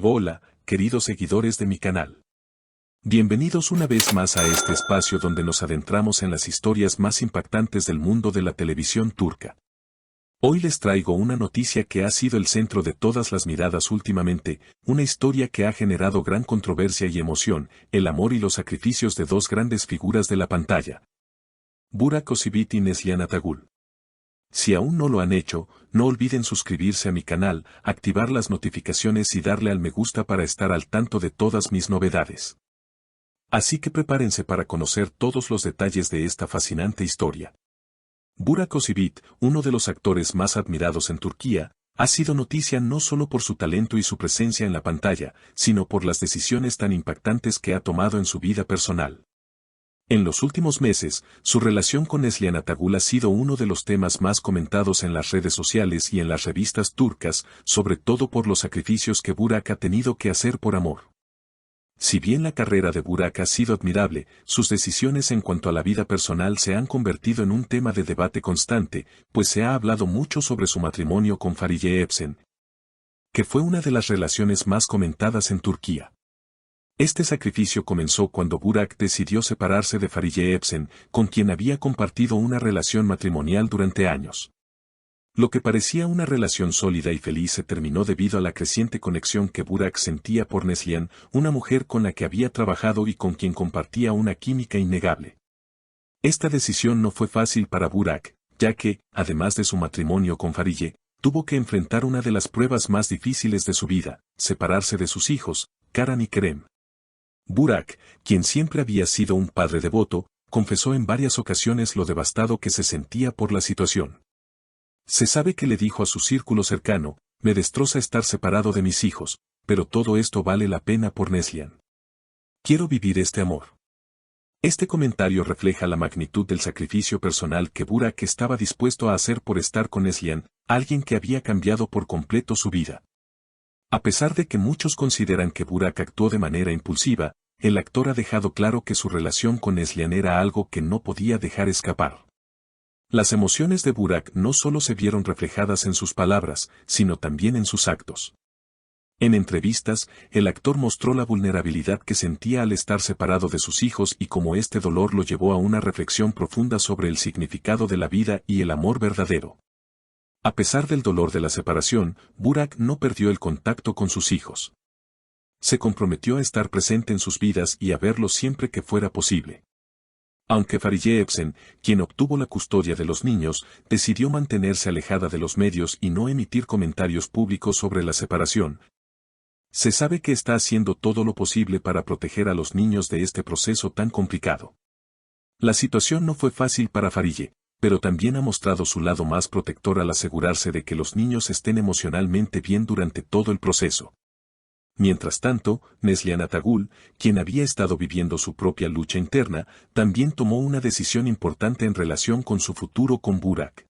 Hola, queridos seguidores de mi canal. Bienvenidos una vez más a este espacio donde nos adentramos en las historias más impactantes del mundo de la televisión turca. Hoy les traigo una noticia que ha sido el centro de todas las miradas últimamente, una historia que ha generado gran controversia y emoción, el amor y los sacrificios de dos grandes figuras de la pantalla. Burak Özçivit y Neslihan Atagül. Si aún no lo han hecho, no olviden suscribirse a mi canal, activar las notificaciones y darle al me gusta para estar al tanto de todas mis novedades. Así que prepárense para conocer todos los detalles de esta fascinante historia. Burak Özçivit, uno de los actores más admirados en Turquía, ha sido noticia no solo por su talento y su presencia en la pantalla, sino por las decisiones tan impactantes que ha tomado en su vida personal. En los últimos meses, su relación con Neslihan Atagül ha sido uno de los temas más comentados en las redes sociales y en las revistas turcas, sobre todo por los sacrificios que Burak ha tenido que hacer por amor. Si bien la carrera de Burak ha sido admirable, sus decisiones en cuanto a la vida personal se han convertido en un tema de debate constante, pues se ha hablado mucho sobre su matrimonio con Fariye Evcen, que fue una de las relaciones más comentadas en Turquía. Este sacrificio comenzó cuando Burak decidió separarse de Fariye Evcen, con quien había compartido una relación matrimonial durante años. Lo que parecía una relación sólida y feliz se terminó debido a la creciente conexión que Burak sentía por Neslihan, una mujer con la que había trabajado y con quien compartía una química innegable. Esta decisión no fue fácil para Burak, ya que, además de su matrimonio con Fariye, tuvo que enfrentar una de las pruebas más difíciles de su vida, separarse de sus hijos, Karan y Kerem. Burak, quien siempre había sido un padre devoto, confesó en varias ocasiones lo devastado que se sentía por la situación. Se sabe que le dijo a su círculo cercano, me destroza estar separado de mis hijos, pero todo esto vale la pena por Neslihan. Quiero vivir este amor. Este comentario refleja la magnitud del sacrificio personal que Burak estaba dispuesto a hacer por estar con Neslihan, alguien que había cambiado por completo su vida. A pesar de que muchos consideran que Burak actuó de manera impulsiva, el actor ha dejado claro que su relación con Neslihan era algo que no podía dejar escapar. Las emociones de Burak no solo se vieron reflejadas en sus palabras, sino también en sus actos. En entrevistas, el actor mostró la vulnerabilidad que sentía al estar separado de sus hijos y cómo este dolor lo llevó a una reflexión profunda sobre el significado de la vida y el amor verdadero. A pesar del dolor de la separación, Burak no perdió el contacto con sus hijos. Se comprometió a estar presente en sus vidas y a verlos siempre que fuera posible. Aunque Fariye Evcen, quien obtuvo la custodia de los niños, decidió mantenerse alejada de los medios y no emitir comentarios públicos sobre la separación, se sabe que está haciendo todo lo posible para proteger a los niños de este proceso tan complicado. La situación no fue fácil para Fariye, pero también ha mostrado su lado más protector al asegurarse de que los niños estén emocionalmente bien durante todo el proceso. Mientras tanto, Neslihan Atagül, quien había estado viviendo su propia lucha interna, también tomó una decisión importante en relación con su futuro con Burak.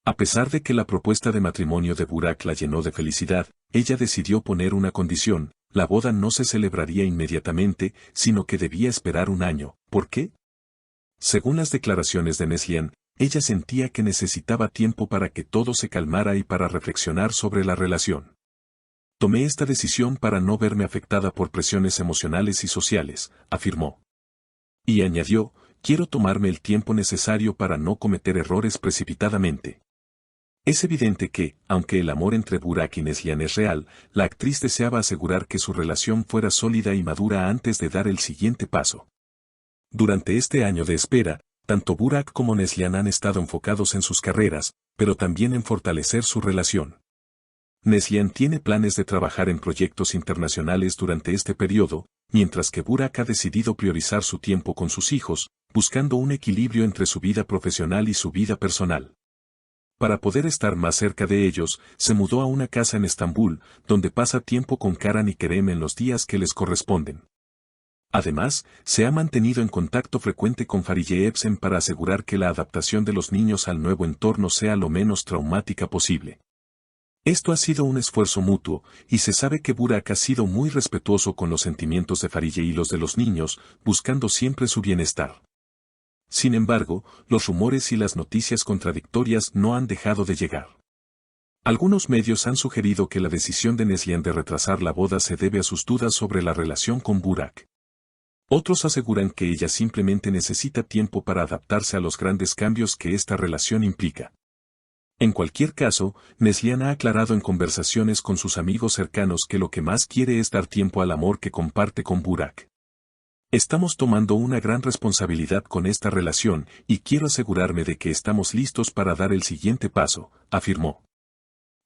A pesar de que la propuesta de matrimonio de Burak la llenó de felicidad, ella decidió poner una condición: la boda no se celebraría inmediatamente, sino que debía esperar un año. ¿Por qué? Según las declaraciones de Neslihan, ella sentía que necesitaba tiempo para que todo se calmara y para reflexionar sobre la relación. Tomé esta decisión para no verme afectada por presiones emocionales y sociales, afirmó. Y añadió, quiero tomarme el tiempo necesario para no cometer errores precipitadamente. Es evidente que, aunque el amor entre Burak y Neslihan es real, la actriz deseaba asegurar que su relación fuera sólida y madura antes de dar el siguiente paso. Durante este año de espera, tanto Burak como Neslihan han estado enfocados en sus carreras, pero también en fortalecer su relación. Neslihan tiene planes de trabajar en proyectos internacionales durante este periodo, mientras que Burak ha decidido priorizar su tiempo con sus hijos, buscando un equilibrio entre su vida profesional y su vida personal. Para poder estar más cerca de ellos, se mudó a una casa en Estambul, donde pasa tiempo con Karan y Kerem en los días que les corresponden. Además, se ha mantenido en contacto frecuente con Fariye Evcen para asegurar que la adaptación de los niños al nuevo entorno sea lo menos traumática posible. Esto ha sido un esfuerzo mutuo, y se sabe que Burak ha sido muy respetuoso con los sentimientos de Fariye y los de los niños, buscando siempre su bienestar. Sin embargo, los rumores y las noticias contradictorias no han dejado de llegar. Algunos medios han sugerido que la decisión de Neslihan de retrasar la boda se debe a sus dudas sobre la relación con Burak. Otros aseguran que ella simplemente necesita tiempo para adaptarse a los grandes cambios que esta relación implica. En cualquier caso, Neslihan ha aclarado en conversaciones con sus amigos cercanos que lo que más quiere es dar tiempo al amor que comparte con Burak. Estamos tomando una gran responsabilidad con esta relación y quiero asegurarme de que estamos listos para dar el siguiente paso, afirmó.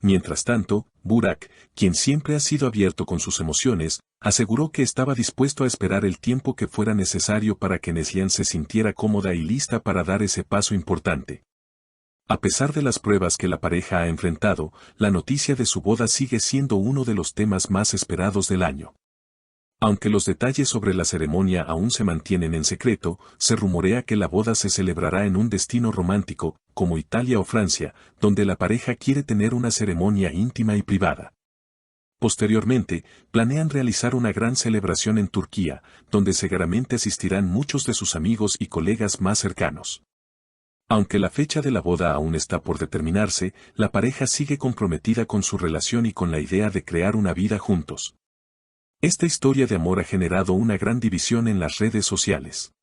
Mientras tanto, Burak, quien siempre ha sido abierto con sus emociones, aseguró que estaba dispuesto a esperar el tiempo que fuera necesario para que Neslihan se sintiera cómoda y lista para dar ese paso importante. A pesar de las pruebas que la pareja ha enfrentado, la noticia de su boda sigue siendo uno de los temas más esperados del año. Aunque los detalles sobre la ceremonia aún se mantienen en secreto, se rumorea que la boda se celebrará en un destino romántico, como Italia o Francia, donde la pareja quiere tener una ceremonia íntima y privada. Posteriormente, planean realizar una gran celebración en Turquía, donde seguramente asistirán muchos de sus amigos y colegas más cercanos. Aunque la fecha de la boda aún está por determinarse, la pareja sigue comprometida con su relación y con la idea de crear una vida juntos. Esta historia de amor ha generado una gran división en las redes sociales.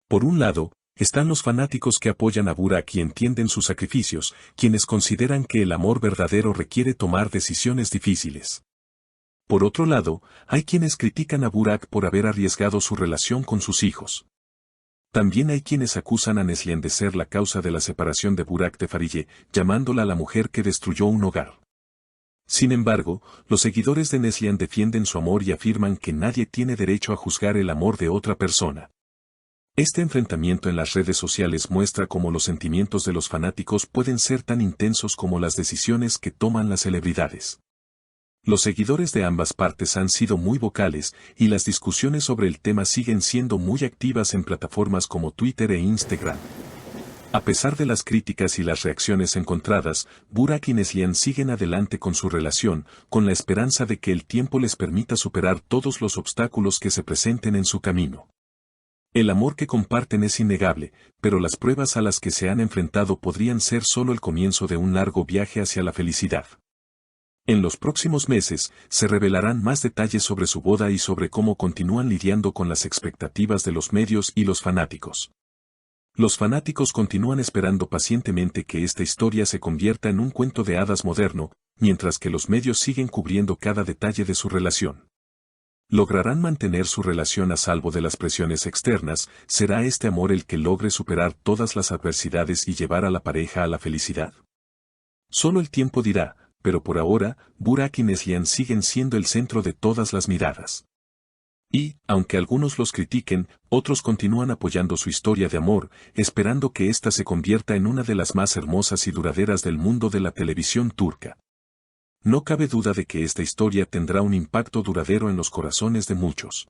Por un lado, están los fanáticos que apoyan a Burak y entienden sus sacrificios, quienes consideran que el amor verdadero requiere tomar decisiones difíciles. Por otro lado, hay quienes critican a Burak por haber arriesgado su relación con sus hijos. También hay quienes acusan a Neslihan de ser la causa de la separación de Burak de Farideh, llamándola la mujer que destruyó un hogar. Sin embargo, los seguidores de Neslihan defienden su amor y afirman que nadie tiene derecho a juzgar el amor de otra persona. Este enfrentamiento en las redes sociales muestra cómo los sentimientos de los fanáticos pueden ser tan intensos como las decisiones que toman las celebridades. Los seguidores de ambas partes han sido muy vocales, y las discusiones sobre el tema siguen siendo muy activas en plataformas como Twitter e Instagram. A pesar de las críticas y las reacciones encontradas, Burak y Neslihan siguen adelante con su relación, con la esperanza de que el tiempo les permita superar todos los obstáculos que se presenten en su camino. El amor que comparten es innegable, pero las pruebas a las que se han enfrentado podrían ser solo el comienzo de un largo viaje hacia la felicidad. En los próximos meses, se revelarán más detalles sobre su boda y sobre cómo continúan lidiando con las expectativas de los medios y los fanáticos. Los fanáticos continúan esperando pacientemente que esta historia se convierta en un cuento de hadas moderno, mientras que los medios siguen cubriendo cada detalle de su relación. ¿Lograrán mantener su relación a salvo de las presiones externas? ¿Será este amor el que logre superar todas las adversidades y llevar a la pareja a la felicidad? Solo el tiempo dirá, pero por ahora, Burak y Neslihan siguen siendo el centro de todas las miradas. Y, aunque algunos los critiquen, otros continúan apoyando su historia de amor, esperando que ésta se convierta en una de las más hermosas y duraderas del mundo de la televisión turca. No cabe duda de que esta historia tendrá un impacto duradero en los corazones de muchos.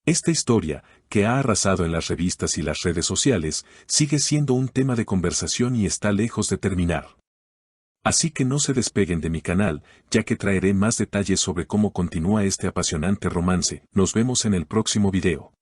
Esta historia, que ha arrasado en las revistas y las redes sociales, sigue siendo un tema de conversación y está lejos de terminar. Así que no se despeguen de mi canal, ya que traeré más detalles sobre cómo continúa este apasionante romance. Nos vemos en el próximo video.